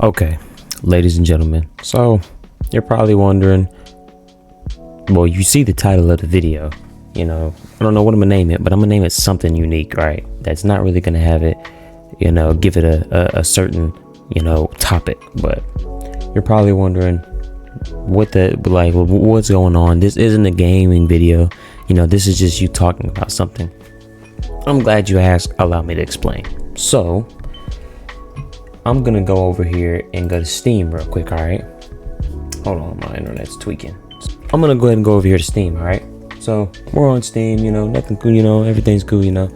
Okay, ladies and gentlemen, so you're probably wondering, well, you see the title of the video, I don't know what I'm gonna name it, but I'm gonna name it something unique, right? That's not really gonna have it, give it a certain, topic, but you're probably wondering what's going on. This isn't a gaming video, this is just you talking about something. I'm glad you asked. Allow me to explain. So I'm gonna go over here and go to Steam real quick. All right, hold on, my internet's tweaking. I'm gonna go ahead and go over here to Steam. All right, so we're on Steam, nothing cool, everything's cool, me,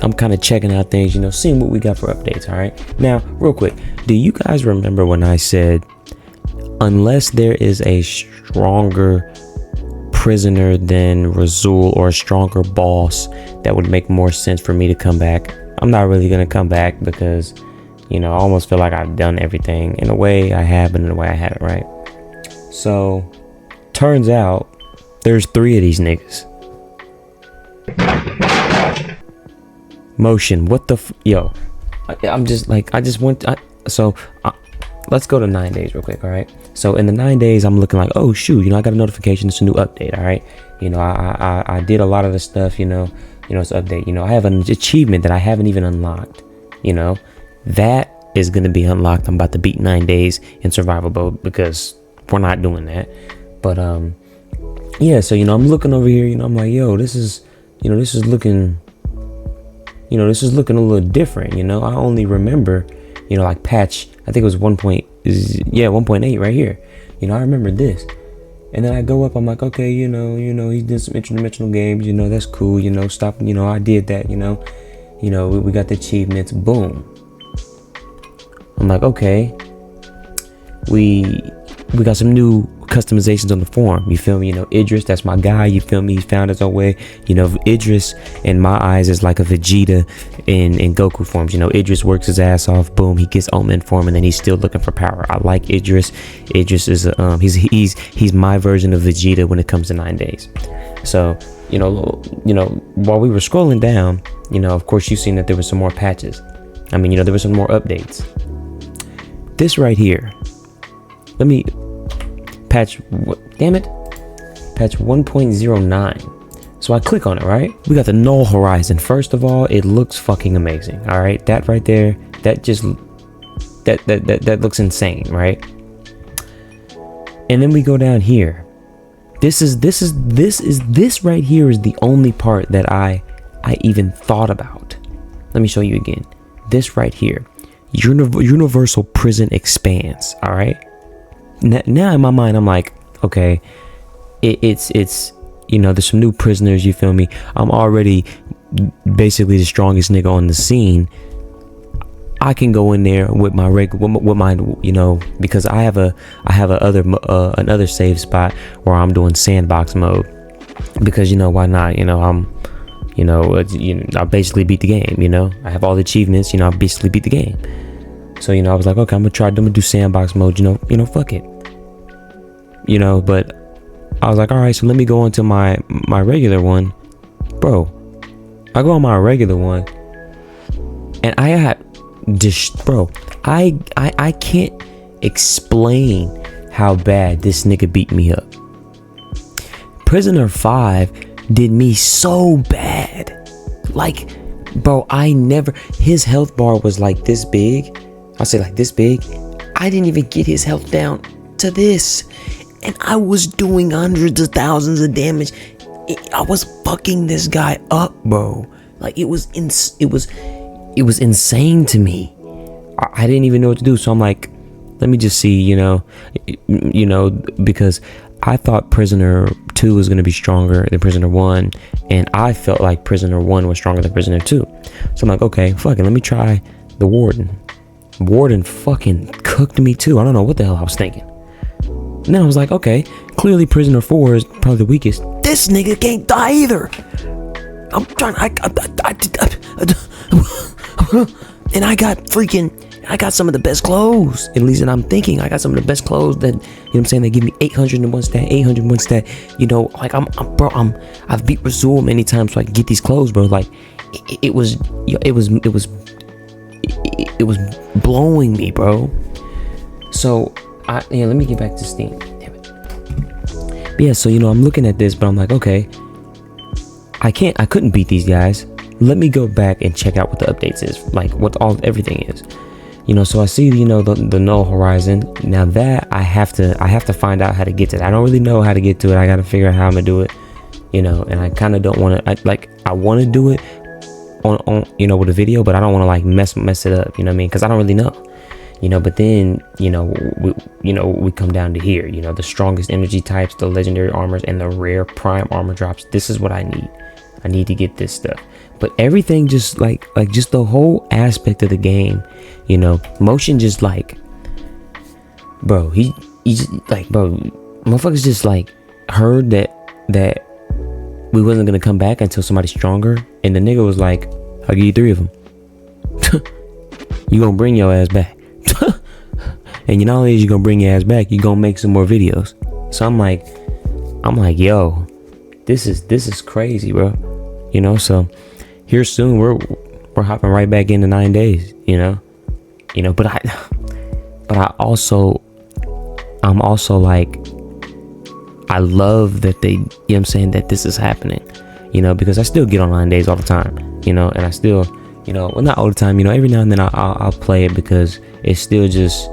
I'm kind of checking out things, seeing what we got for updates. All right, now real quick, do you guys remember when I said unless there is a stronger prisoner than Razul or a stronger boss that would make more sense for me to come back? I'm not really gonna come back because I almost feel like I've done everything. In a way I have, but in a way I haven't, right? So turns out there's 3 of these niggas. Motion, what the I'm just like, I just went let's go to 9 days real quick. All right, so in the 9 days I'm looking like, oh shoot, I got a notification, it's a new update. All right, I did a lot of the stuff, it's update. I have an achievement that I haven't even unlocked. That is going to be unlocked. I'm about to beat 9 days in survival mode because we're not doing that. But yeah, so I'm looking over here, I'm like, yo, this is looking a little different. I only remember like patch, I think it was 1.8 right here. I remember this. And then I go up, I'm like, okay, he did some interdimensional games, that's cool, stop, I did that, we got the achievements, boom. I'm like, okay, we got some new customizations on the forum, you feel me? Idris, that's my guy, you feel me? He found his own way. Idris in my eyes is like a Vegeta in Goku forms. Idris works his ass off, boom, he gets Omen form, and then he's still looking for power. I like Idris. Idris is he's my version of Vegeta when it comes to 9 days. So while we were scrolling down, of course you've seen that there was some more patches. I mean, there were some more updates. This right here, let me patch 1.09. So I click on it, right? We got the null horizon. First of all, it looks fucking amazing. All right, that right there, that looks insane, right? And then we go down here. This right here is the only part that I even thought about. Let me show you again. This right here, universal prison expands. All right. Now in my mind, I'm like, okay, it's there's some new prisoners, you feel me? I'm already basically the strongest nigga on the scene. I can go in there with my because I have another save spot where I'm doing sandbox mode, because why not? I basically beat the game. I have all the achievements. I basically beat the game. So I was like, okay, I'm gonna do sandbox mode. Fuck it. But I was like, all right, so let me go into my regular one, bro. I go on my regular one, and I had bro. I can't explain how bad this nigga beat me up. Prisoner 5 did me so bad. Like, bro, his health bar was like this big. I'll say like this big. I didn't even get his health down to this, and I was doing hundreds of thousands of damage. I was fucking this guy up, bro. Like, it was insane to me. I didn't even know what to do. So I'm like, let me just see, because I thought Prisoner 2 was going to be stronger than Prisoner 1, and I felt like Prisoner 1 was stronger than Prisoner 2. So I'm like, okay, fuck it, let me try the Warden. Warden fucking cooked me too. I don't know what the hell I was thinking. And then I was like, okay, clearly Prisoner 4 is probably the weakest. This nigga can't die either. I'm trying, and I got some of the best clothes. At least, and I'm thinking I got some of the best clothes that, what I'm saying, they give me 801 stat, 801 stat. Like I've beat Razul many times so I can get these clothes, bro. Like it was it was blowing me, bro. So let me get back to Steam. Damn it. But yeah, so I'm looking at this, but I'm like, okay, I couldn't beat these guys. Let me go back and check out what the updates is, like what everything is. So I see, the null horizon. Now that I have to find out how to get to that. I don't really know how to get to it. I got to figure out how I'm gonna do it, and I kind of don't want to, I want to do it on with a video, but I don't want to like mess it up, because I don't really know, but then, we come down to here, the strongest energy types, the legendary armors, and the rare prime armor drops. This is what I need to get this stuff. But everything just like just the whole aspect of the game, motion just like, bro, he just like, bro, motherfuckers just like heard that we wasn't gonna come back until somebody stronger, and the nigga was like, I'll give you 3 of them. You gonna bring your ass back. And not only is you gonna bring your ass back, you gonna make some more videos. So I'm like, yo, this is crazy, bro. So here soon we're hopping right back into 9 days, but I'm also like, I love that they, I'm saying, that this is happening, because I still get on 9 days all the time, and I still, well, not all the time, every now and then I'll play it because it's still just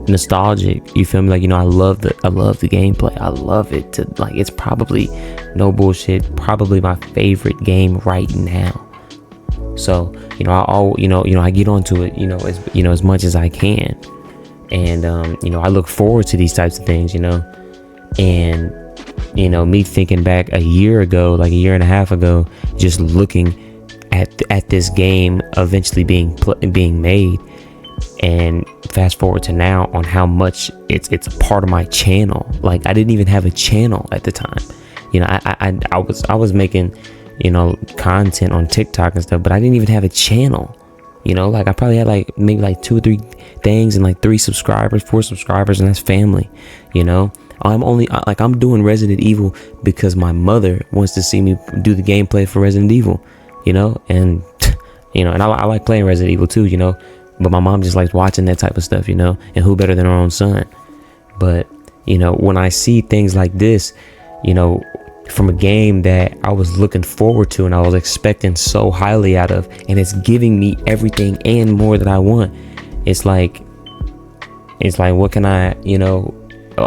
nostalgic, you feel me? Like, I love the gameplay. I love it to, like, it's probably, no bullshit, probably my favorite game right now. So, I get onto it, as much as I can. And, I look forward to these types of things, and, me thinking back a year ago, like a year and a half ago, just looking at this game eventually being made, and fast forward to now on how much it's a part of my channel. Like, I didn't even have a channel at the time. I was making, content on TikTok and stuff, but I didn't even have a channel. Like, I probably had like maybe like 2 or 3 things and like 3 subscribers, 4 subscribers, and that's family. I'm doing Resident Evil because my mother wants to see me do the gameplay for Resident Evil, and and I like playing Resident Evil too, but my mom just likes watching that type of stuff, and who better than her own son. But when I see things like this, from a game that I was looking forward to and I was expecting so highly out of, and it's giving me everything and more that I want, it's like what can I,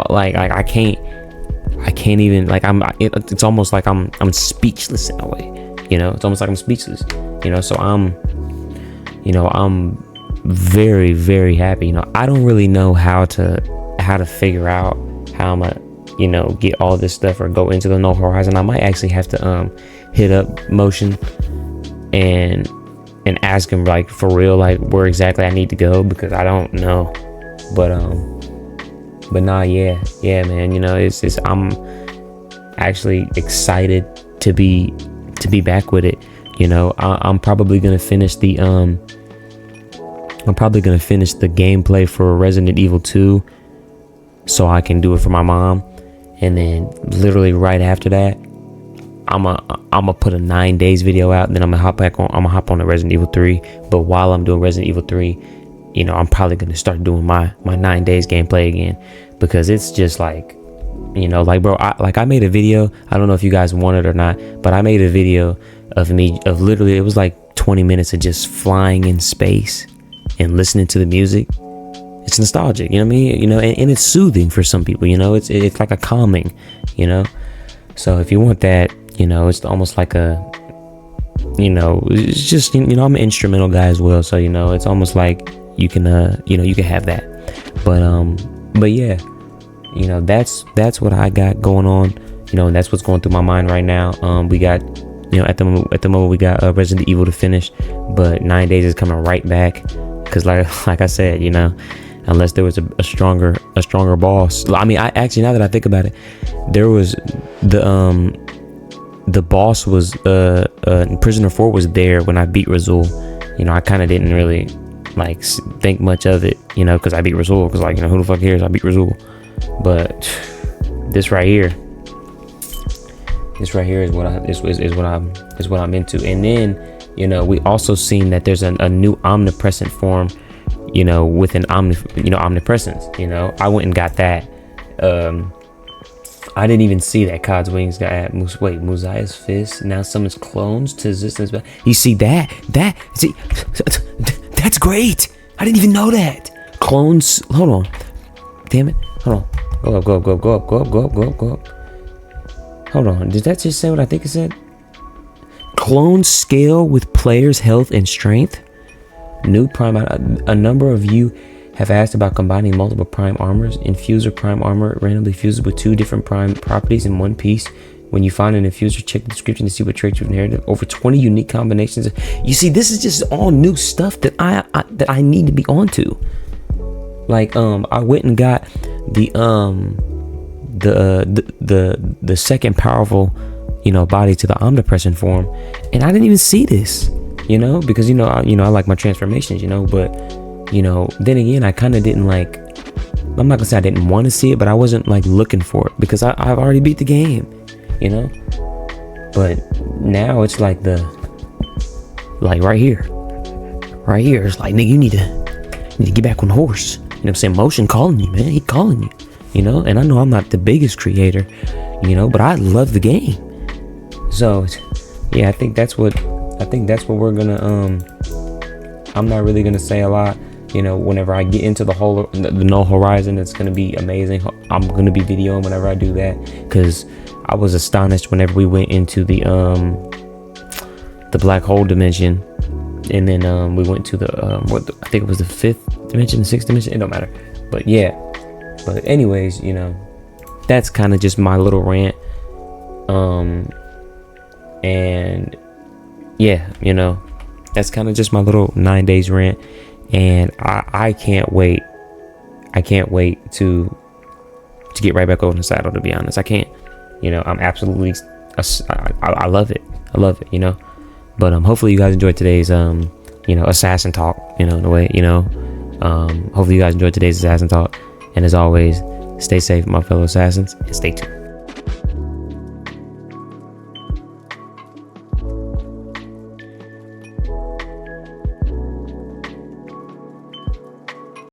like I can't even, like, it's almost like I'm speechless in a way, it's almost like I'm speechless, so I'm very, very happy. I don't really know how to figure out how I'm gonna, get all this stuff or go into the null horizon. I might actually have to hit up Motion and ask him, like, for real, like, where exactly I need to go, because I don't know. But nah, yeah, man, it's I'm actually excited to be back with it. I'm probably gonna finish the gameplay for Resident Evil 2 so I can do it for my mom, and then literally right after that I'm gonna put a 9 days video out, and then I'm gonna hop on the Resident Evil 3. But while I'm doing Resident Evil 3, I'm probably gonna start doing my 9 days gameplay again, because it's just like, like, bro, I made a video, I don't know if you guys want it or not, but I made a video of literally, it was like 20 minutes of just flying in space and listening to the music. It's nostalgic, you know what I mean? And it's soothing for some people, it's like a calming, so if you want that, it's almost like a, it's just, I'm an instrumental guy as well, so it's almost like you can you can have that. But yeah, that's what I got going on, and that's what's going through my mind right now. We got, at the moment we got Resident Evil to finish, but 9 days is coming right back, because like I said, unless there was a stronger boss. I mean, I actually, now that I think about it, there was the boss was Prisoner 4 was there when I beat Razul. I kind of didn't really like think much of it, because I beat Razul, because, like, who the fuck cares? I beat Razul. But this right here is what I'm into. And then you know, we also seen that there's a new omnipresent form, you know, with an omnipresence. You know, I went and got that. I didn't even see that Cod's Wings got Muzai's fist now summons clones to existence. You see that? See, that's great. I didn't even know that. Clones. Hold on. Damn it. Hold on. Go up. Hold on. Did that just say what I think it said? Clones scale with players' health and strength. New prime. A number of you have asked about combining multiple prime armors. Infuser prime armor randomly fuses with 2 different prime properties in one piece. When you find an infuser, check the description to see what traits you've inherited. Over 20 unique combinations. You see, this is just all new stuff that I need to be onto. Like I went and got the second powerful, you know, body to the omnipresent form, and I didn't even see this, you know, because I like my transformations, you know, but you know, then again, I kind of didn't like, I'm not gonna say I didn't want to see it, but I wasn't like looking for it because I've already beat the game, you know. But now it's like right here, it's like, nigga, you need to get back on the horse. You know what I'm saying? Motion calling you, man. He calling you, you know. And I know I'm not the biggest creator, you know, but I love the game. So yeah, I think that's what we're gonna I'm not really gonna say a lot, you know. Whenever I get into the No Horizon, it's gonna be amazing. I'm gonna be videoing whenever I do that, because I was astonished whenever we went into the black hole dimension, and then we went to I think it was the 5th dimension, the 6th dimension, it don't matter. But yeah, but anyways, you know, that's kind of just my little rant. And yeah, you know, that's kind of just my little 9 days rant, and I can't wait. I can't wait to get right back on the saddle, to be honest. I can't, you know, I'm absolutely, I love it. I love it, you know. But hopefully you guys enjoyed today's you know, assassin talk, you know, in a way, you know. Hopefully you guys enjoyed today's assassin talk, and as always, stay safe, my fellow assassins, and stay tuned.